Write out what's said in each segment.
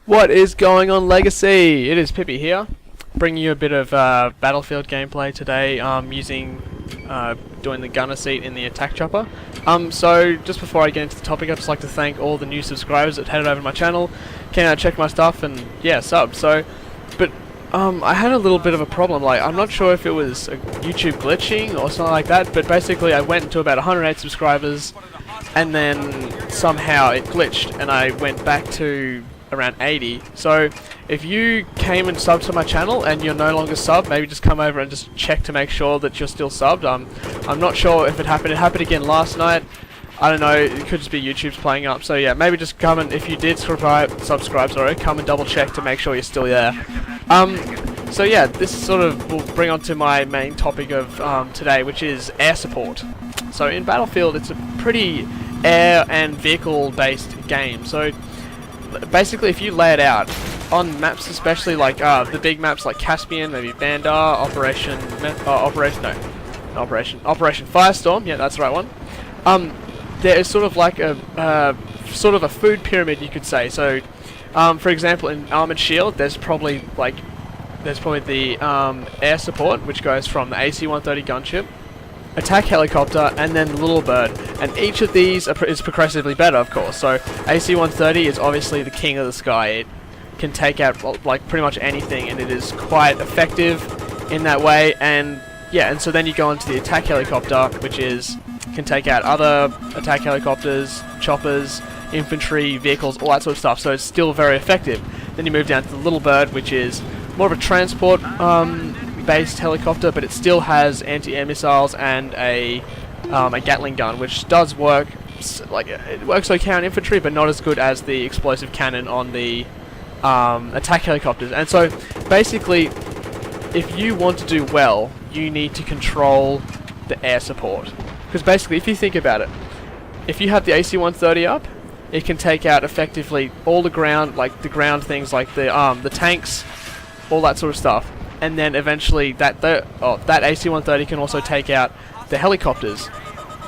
What is going on, Legacy? It is Pippie here, bringing you a bit of Battlefield gameplay today, doing the gunner seat in the attack chopper. So just before I get into the topic, I'd just like to thank all the new subscribers that headed over to my channel, came out, checked my stuff, and yeah, subbed. But I had a little bit of a problem. Like, I'm not sure if it was YouTube glitching or something like that, but basically I went to about 108 subscribers, and then somehow it glitched, and I went back to around 80. So if you came and subbed to my channel and you're no longer subbed, maybe just come over and just check to make sure that you're still subbed. I'm not sure if it happened. It happened again last night. I don't know, it could just be YouTube's playing up. So yeah, maybe just come and, if you did subscribe, sorry, come and double check to make sure you're still there. So yeah, this sort of will bring on to my main topic of today, which is air support. So in Battlefield, it's a pretty air and vehicle based game. So basically, if you lay it out on maps, especially like the big maps like Caspian, maybe Bandar, Operation Firestorm, yeah, that's the right one. There is sort of like a food pyramid, you could say. So, for example, in Armored Shield, there's probably the air support, which goes from the AC-130 gunship, attack helicopter, and then the little bird, and each of these is progressively better, of course. So AC-130 is obviously the king of the sky. It can take out like pretty much anything, and it is quite effective in that way. And yeah, and so then you go into the attack helicopter, which can take out other attack helicopters, choppers, infantry, vehicles, all that sort of stuff. So it's still very effective. Then you move down to the little bird, which is more of a transport based helicopter, but it still has anti-air missiles and a Gatling gun, which does work. Like, it works okay on infantry, but not as good as the explosive cannon on the attack helicopters. And so basically, if you want to do well, you need to control the air support, because basically, if you think about it, if you have the AC-130 up, it can take out effectively all the ground, things like the tanks, all that sort of stuff. And then eventually that AC-130 can also take out the helicopters,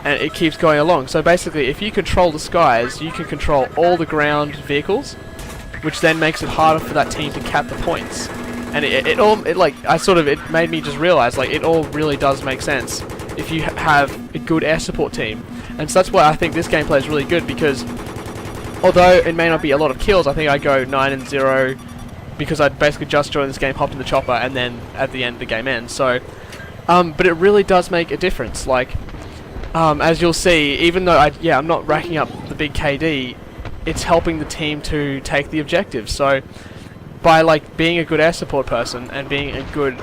and it keeps going along. So basically, if you control the skies, you can control all the ground vehicles, which then makes it harder for that team to cap the points. And it made me just realize, like, it all really does make sense if you have a good air support team. And so that's why I think this gameplay is really good, because although it may not be a lot of kills, I think I go 9-0. Because I basically just joined this game, hopped in the chopper, and then at the end the game ends. So, but it really does make a difference. Like, as you'll see, even though I'm not racking up the big KD, it's helping the team to take the objective. So, by like being a good air support person and being a good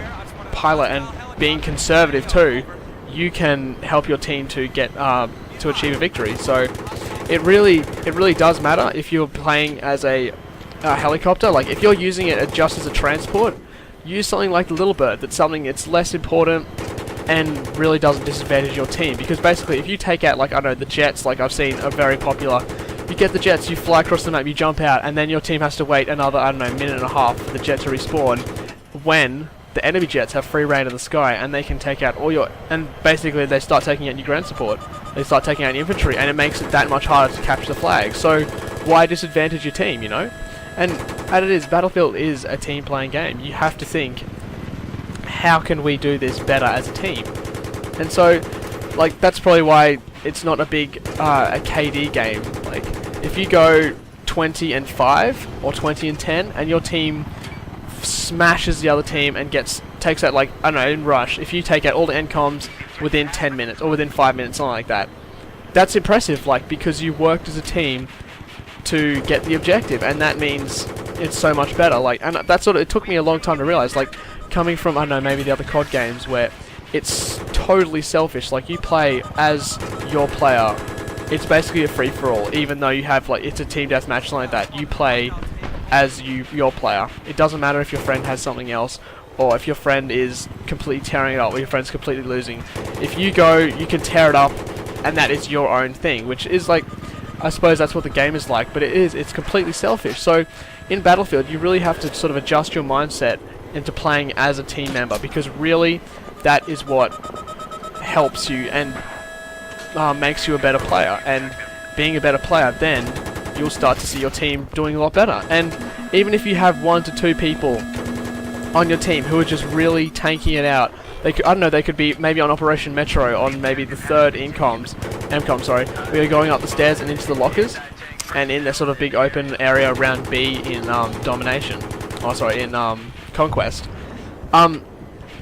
pilot and being conservative too, you can help your team to get to achieve a victory. So, it really does matter if you're playing as a helicopter. Like, if you're using it just as a transport, use something like the little bird. That's something that's less important and really doesn't disadvantage your team, because basically if you take out, like, I don't know, the jets, like I've seen are very popular. You get the jets, you fly across the map, you jump out, and then your team has to wait another, I don't know, minute and a half for the jet to respawn, when the enemy jets have free reign of the sky, and they can take out all your, and basically they start taking out your ground support, they start taking out your infantry, and it makes it that much harder to capture the flag. So why disadvantage your team, you know? And as it is, Battlefield is a team playing game. You have to think, how can we do this better as a team? And so, like, that's probably why it's not a big a KD game. Like, if you go 20-5 or 20-10 and your team smashes the other team and takes out, like, I don't know, in rush, if you take out all the NCOMs within 10 minutes or within 5 minutes, something like that, that's impressive, like, because you worked as a team to get the objective, and that means it's so much better. Like, and that's it took me a long time to realize, like, coming from, I don't know, maybe the other COD games where it's totally selfish. Like, you play as your player, it's basically a free-for-all, even though you have, like, it's a team deathmatch, something like that. You play as your player. It doesn't matter if your friend has something else, or if your friend is completely tearing it up, or your friend's completely losing. If you go, you can tear it up, and that is your own thing, which is, like, I suppose that's what the game is like, but it's completely selfish. So in Battlefield, you really have to sort of adjust your mindset into playing as a team member, because really that is what helps you and makes you a better player. And being a better player then you'll start to see your team doing a lot better. And even if you have 1 to 2 people on your team who are just really tanking it out, they could, I don't know, they could be maybe on Operation Metro on maybe the 3rd MCOM, sorry, we are going up the stairs and into the lockers, and in that sort of big open area around B in Domination, in Conquest.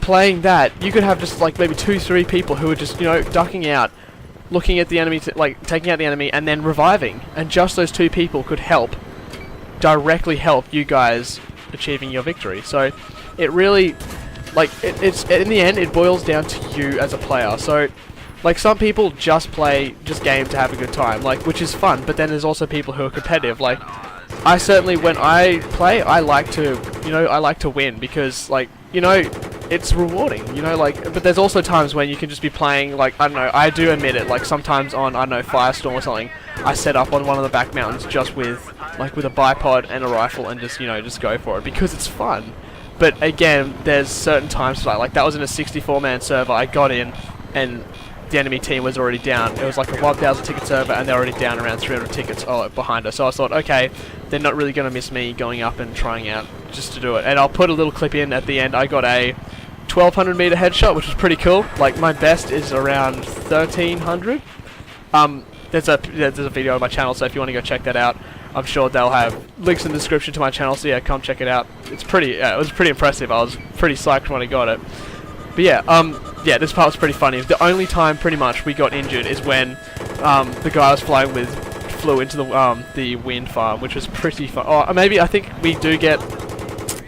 Playing that, you could have just like maybe 2-3 people who are just, you know, ducking out, looking at the enemy, like taking out the enemy, and then reviving, and just those 2 people could directly help you guys achieving your victory. So it really, like, it's in the end, it boils down to you as a player. So like, some people just play game to have a good time, like, which is fun, but then there's also people who are competitive. Like, I certainly, when I play, I like to win, because, like, you know, it's rewarding, you know, like, but there's also times when you can just be playing, like, I don't know, I do admit it, like, sometimes on, I don't know, Firestorm or something, I set up on one of the back mountains just with a bipod and a rifle and just, you know, just go for it, because it's fun. But again, there's certain times, like that was in a 64-man server, I got in, and the enemy team was already down. It was like a 1,000 ticket server, and they're already down around 300 tickets behind us. So I thought, okay, they're not really going to miss me going up and trying out just to do it. And I'll put a little clip in at the end. I got a 1,200 meter headshot, which was pretty cool. Like, my best is around 1,300. There's a video on my channel, so if you want to go check that out, I'm sure they'll have links in the description to my channel. So yeah, come check it out. It's pretty. It was pretty impressive. I was pretty psyched when I got it. But yeah, yeah, this part was pretty funny. The only time, pretty much, we got injured is when the guy I was flying with flew into the wind farm, which was pretty fun. Oh, maybe, I think we do get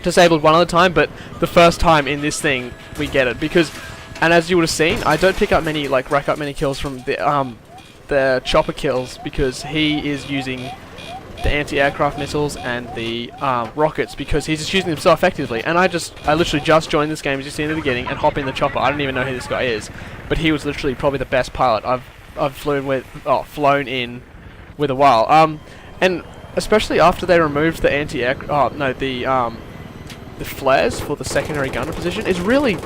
disabled one other time, but the first time in this thing, we get it. Because, and as you would have seen, I don't pick up many, like, rack up many kills from the chopper kills, because he is using the anti-aircraft missiles and the rockets, because he's just using them so effectively. And I literally just joined this game, as you see in the beginning, and hop in the chopper. I don't even know who this guy is, but he was literally probably the best pilot I've flown in with a while. And especially after they removed the the flares for the secondary gunner position, is really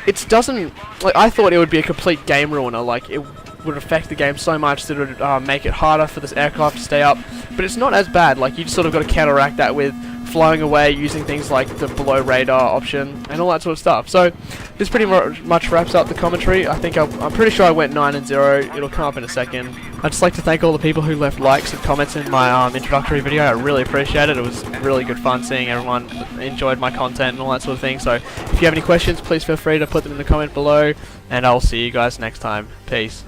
it doesn't, like, I thought it would be a complete game ruiner, like it would affect the game so much that it would make it harder for this aircraft to stay up, but it's not as bad. Like, you just sort of got to counteract that with flying away using things like the below radar option and all that sort of stuff. So this pretty much wraps up the commentary. I think I'm pretty sure I went 9-0. It'll come up in a second. I'd just like to thank all the people who left likes and comments in my introductory video. I really appreciate it. It was really good fun seeing everyone enjoyed my content and all that sort of thing. So if you have any questions, please feel free to put them in the comment below, and I'll see you guys next time. Peace.